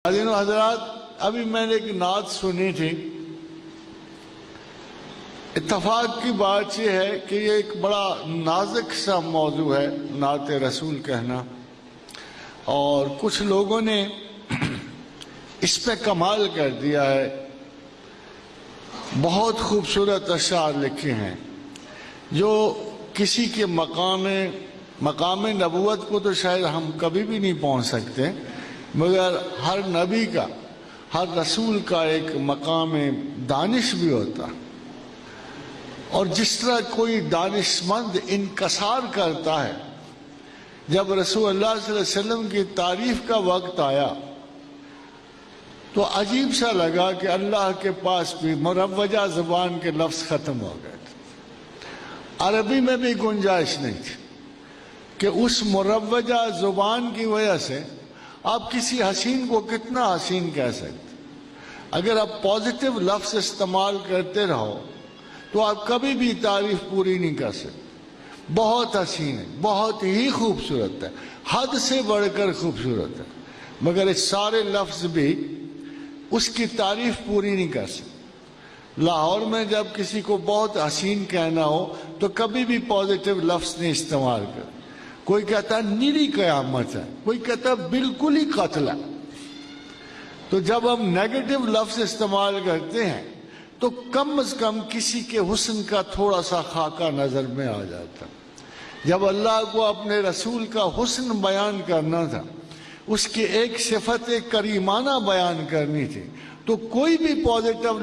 حضرین و حضرات، ابھی میں نے ایک نعت سنی تھی۔ اتفاق کی بات یہ ہے کہ یہ ایک بڑا نازک سا موضوع ہے، نعت رسول کہنا، اور کچھ لوگوں نے اس پہ کمال کر دیا ہے۔ بہت خوبصورت اشعار لکھے ہیں جو کسی کے مقام نبوت کو تو شاید ہم کبھی بھی نہیں پہنچ سکتے، مگر ہر نبی کا، ہر رسول کا ایک مقام دانش بھی ہوتا، اور جس طرح کوئی دانشمند انکسار کرتا ہے، جب رسول اللہ صلی اللہ علیہ وسلم کی تعریف کا وقت آیا تو عجیب سا لگا کہ اللہ کے پاس بھی مروجہ زبان کے لفظ ختم ہو گئے تھے۔ عربی میں بھی گنجائش نہیں تھی کہ اس مروجہ زبان کی وجہ سے آپ کسی حسین کو کتنا حسین کہہ سکتے۔ اگر آپ پازیٹیو لفظ استعمال کرتے رہو تو آپ کبھی بھی تعریف پوری نہیں کر سکتے۔ بہت حسین ہے، بہت ہی خوبصورت ہے، حد سے بڑھ کر خوبصورت ہے، مگر اس سارے لفظ بھی اس کی تعریف پوری نہیں کر سکتے۔ لاہور میں جب کسی کو بہت حسین کہنا ہو تو کبھی بھی پازیٹیو لفظ نہیں استعمال کرتے۔ کوئی کہتا ہے نیری قیامت ہے، کوئی کہتا ہے بالکل ہی قتل ہے۔ تو جب ہم نیگیٹو لفظ استعمال کرتے ہیں تو کم از کم کسی کے حسن کا تھوڑا سا خاکہ نظر میں آ جاتا۔ جب اللہ کو اپنے رسول کا حسن بیان کرنا تھا، اس کی ایک صفت کریمانہ بیان کرنی تھی، تو کوئی بھی پازیٹیو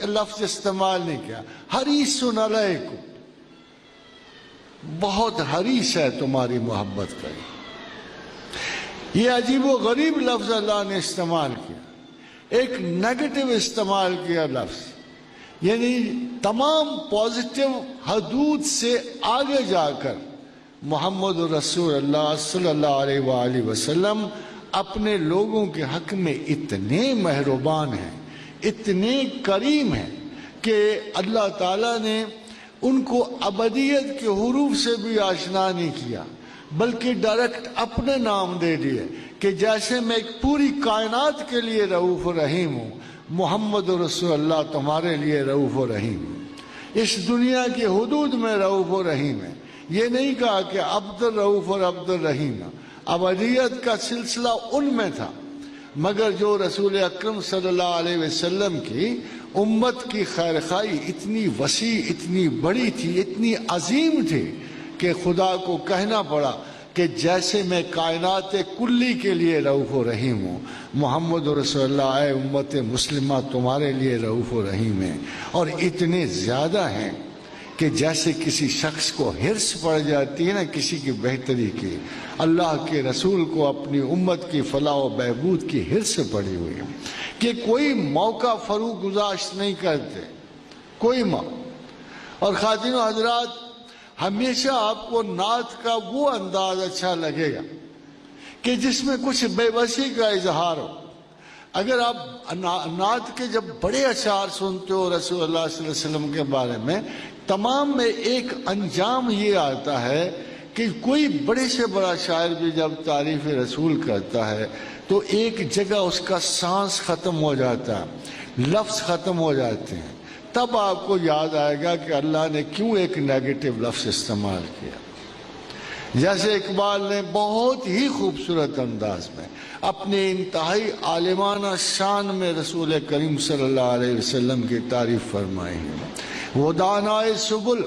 لفظ استعمال نہیں کیا۔ حریص علیکم، بہت حریص ہے تمہاری محبت کری۔ یہ عجیب و غریب لفظ اللہ نے استعمال کیا، ایک نیگیٹو استعمال کیا لفظ، یعنی تمام پازیٹیو حدود سے آگے جا کر محمد رسول اللہ صلی اللہ علیہ وآلہ وسلم اپنے لوگوں کے حق میں اتنے مہربان ہیں، اتنے کریم ہیں کہ اللہ تعالیٰ نے ان کو ابدیت کے حروف سے بھی آشنا نہیں کیا، بلکہ ڈائریکٹ اپنے نام دے دیے کہ جیسے میں ایک پوری کائنات کے لیے رؤوف رحیم ہوں، محمد رسول اللہ تمہارے لیے رؤوف رحیم ہے، اس دنیا کی حدود میں رؤوف رحیم ہے۔ یہ نہیں کہا کہ عبد الرؤوف اور عبد الرحیم، ابدیت کا سلسلہ ان میں تھا، مگر جو رسول اکرم صلی اللہ علیہ وسلم کی امت کی خیرخواہی اتنی وسیع، اتنی بڑی تھی، اتنی عظیم تھی کہ خدا کو کہنا پڑا کہ جیسے میں کائنات کلی کے لیے رؤوف و رحیم ہوں، محمد رسول اللہ اے امت مسلمہ تمہارے لیے رؤوف و رحیم ہے۔ اور اتنے زیادہ ہیں کہ جیسے کسی شخص کو حرص پڑ جاتی ہے نا کسی کی بہتری کی، اللہ کے رسول کو اپنی امت کی فلاح و بہبود کی حرص پڑی ہوئی ہے کہ کوئی موقع فروغ گزاشت نہیں کرتے، کوئی موقع۔ اور خواتین و حضرات، ہمیشہ آپ کو نعت کا وہ انداز اچھا لگے گا کہ جس میں کچھ بے بسی کا اظہار ہو۔ اگر آپ نعت کے جب بڑے اشعار سنتے ہو رسول اللہ صلی اللہ علیہ وسلم کے بارے میں، تمام میں ایک انجام یہ آتا ہے کہ کوئی بڑے سے بڑا شاعر بھی جب تعریف رسول کرتا ہے تو ایک جگہ اس کا سانس ختم ہو جاتا ہے، لفظ ختم ہو جاتے ہیں، تب آپ کو یاد آئے گا کہ اللہ نے کیوں ایک نیگیٹو لفظ استعمال کیا۔ جیسے اقبال نے بہت ہی خوبصورت انداز میں اپنے انتہائی عالمانہ شان میں رسول کریم صلی اللہ علیہ وسلم کی تعریف فرمائی ہے۔ وہ دانائے سبل،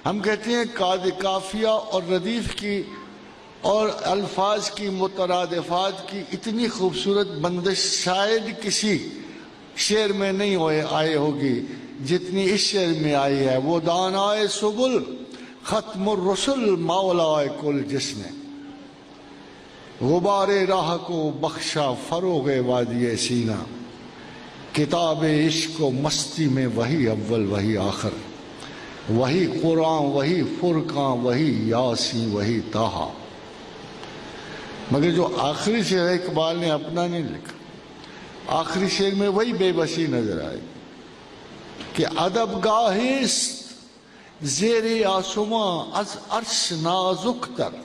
ہم کہتے ہیں قافیہ اور ردیف کی اور الفاظ کی مترادفات کی اتنی خوبصورت بندش شاید کسی شعر میں نہیں آئے ہوگی جتنی اس شعر میں آئی ہے۔ وہ دانائے سبل، ختم الرسل مولائے کل، جس نے غبار راہ کو بخشا فروغ وادی سینہ، کتاب عشق و مستی میں وہی اول وہی آخر، وہی قرآن وہی فرقان وہی یاسین وہی طٰہٰ۔ مگر جو آخری شعر اقبال نے اپنا نہیں لکھا، آخری شعر میں وہی بے بسی نظر آئے کہ ادب گاہست زیر آسماں از عرش نازک تر،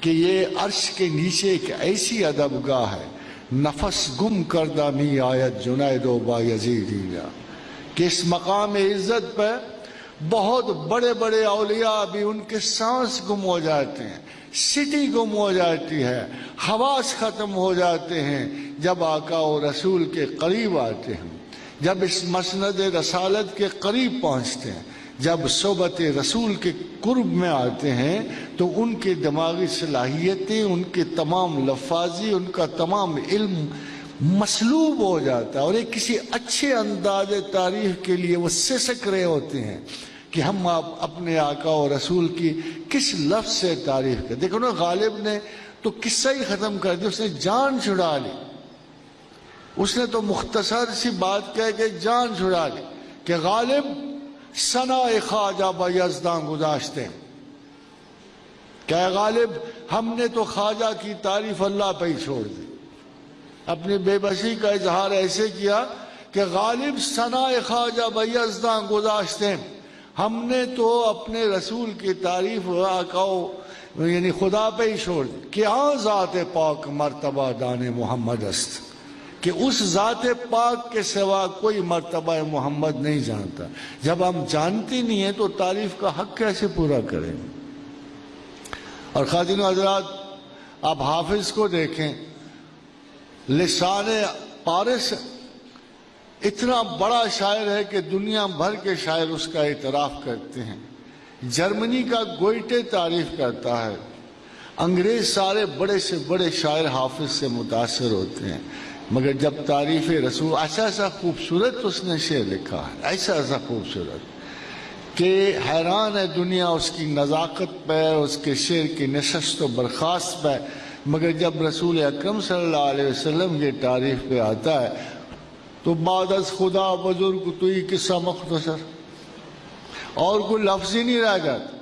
کہ یہ عرش کے نیچے ایک ایسی ادب گاہ ہے نفس گم کردہ می آیت جنید و بایزیدیہ، کہ اس مقام عزت پہ بہت بڑے بڑے اولیاء بھی ان کے سانس گم ہو جاتے ہیں، سٹی گم ہو جاتی ہے، حواس ختم ہو جاتے ہیں جب آقا و رسول کے قریب آتے ہیں، جب اس مسند رسالت کے قریب پہنچتے ہیں، جب صحبت رسول کے قرب میں آتے ہیں تو ان کے دماغی صلاحیتیں، ان کے تمام لفاظی، ان کا تمام علم مسلوب ہو جاتا ہے، اور ایک کسی اچھے انداز تعریف کے لیے وہ سسک رہے ہوتے ہیں کہ ہم اپنے آقا و رسول کی کس لفظ سے تعریف کریں۔ دیکھو نا، غالب نے تو قصہ ہی ختم کر دیا، اس نے جان چھڑا لی، اس نے تو مختصر سی بات کہہ کے جان چھڑا لی کہ غالب ثنا خواجہ بیزداں گذاشتے، کہ غالب ہم نے تو خواجہ کی تعریف اللہ پہ ہی چھوڑ دی۔ اپنی بے بسی کا اظہار ایسے کیا کہ غالب ثنا خواجہ بیزداں گذاشتے، ہم نے تو اپنے رسول کی تعریف آقا یعنی خدا پہ ہی چھوڑ دی، کہ ذات پاک مرتبہ دان محمد است، کہ اس ذات پاک کے سوا کوئی مرتبہ محمد نہیں جانتا۔ جب ہم جانتے نہیں ہیں تو تعریف کا حق کیسے پورا کریں؟ اور خواتین و حضرات، آپ حافظ کو دیکھیں، لسان پارس اتنا بڑا شاعر ہے کہ دنیا بھر کے شاعر اس کا اعتراف کرتے ہیں۔ جرمنی کا گوئٹے تعریف کرتا ہے، انگریز سارے بڑے سے بڑے شاعر حافظ سے متاثر ہوتے ہیں، مگر جب تعریف رسول، ایسا خوبصورت اس نے شعر لکھا ہے، ایسا خوبصورت کہ حیران ہے دنیا اس کی نزاکت پہ، اس کے شعر کی نشست و برخاست پہ، مگر جب رسول اکرم صلی اللہ علیہ وسلم کی تعریف پہ آتا ہے تو بعد از خدا بزرگ تو ہی قصہ مختصر، اور کوئی لفظ ہی نہیں رہ جاتا،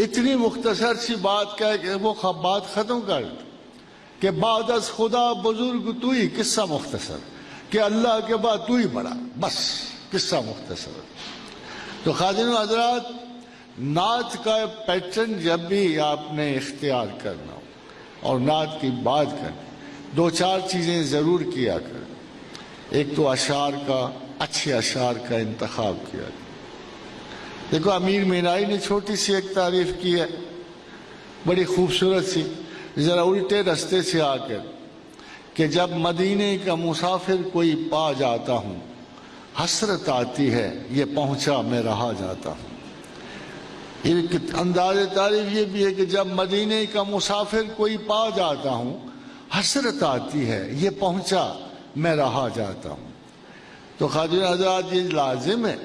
اتنی مختصر سی بات کہہ کہ وہ بات ختم کر کہ بعد از خدا بزرگ تو ہی قصہ مختصر، کہ اللہ کے بعد تو ہی بڑا، بس قصہ مختصر۔ تو خواتین و حضرات، نعت کا پیٹرن جب بھی آپ نے اختیار کرنا ہو اور نعت کی بات کریں، دو چار چیزیں ضرور کیا کریں۔ ایک تو اشعار کا، اچھے اشعار کا انتخاب کیا کریں۔ دیکھو امیر مینائی نے چھوٹی سی ایک تعریف کی ہے، بڑی خوبصورت سی، ذرا الٹے رستے سے آ کر، کہ جب مدینے کا مسافر کوئی پا جاتا ہوں، حسرت آتی ہے یہ پہنچا میں رہا جاتا ہوں۔ ایک انداز تعریف یہ بھی ہے کہ جب مدینے کا مسافر کوئی پا جاتا ہوں، حسرت آتی ہے یہ پہنچا میں رہا جاتا ہوں۔ تو خواتین حضرات، یہ لازم ہے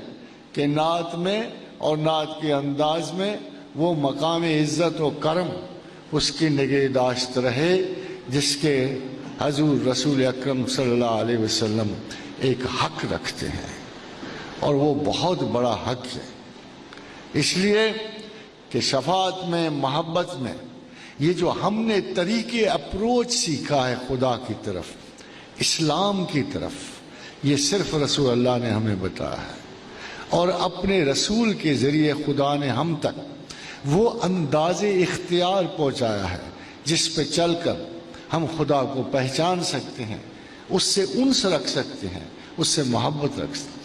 کہ نعت میں اور نعت کے انداز میں وہ مقام عزت و کرم اس کی نگہداشت رہے جس کے حضور رسول اکرم صلی اللہ علیہ وسلم ایک حق رکھتے ہیں، اور وہ بہت بڑا حق ہے۔ اس لیے کہ شفاعت میں، محبت میں، یہ جو ہم نے طریقے اپروچ سیکھا ہے خدا کی طرف، اسلام کی طرف، یہ صرف رسول اللہ نے ہمیں بتایا ہے، اور اپنے رسول کے ذریعے خدا نے ہم تک وہ انداز اختیار پہنچایا ہے جس پہ چل کر ہم خدا کو پہچان سکتے ہیں، اس سے انس رکھ سکتے ہیں، اس سے محبت رکھ سکتے ہیں۔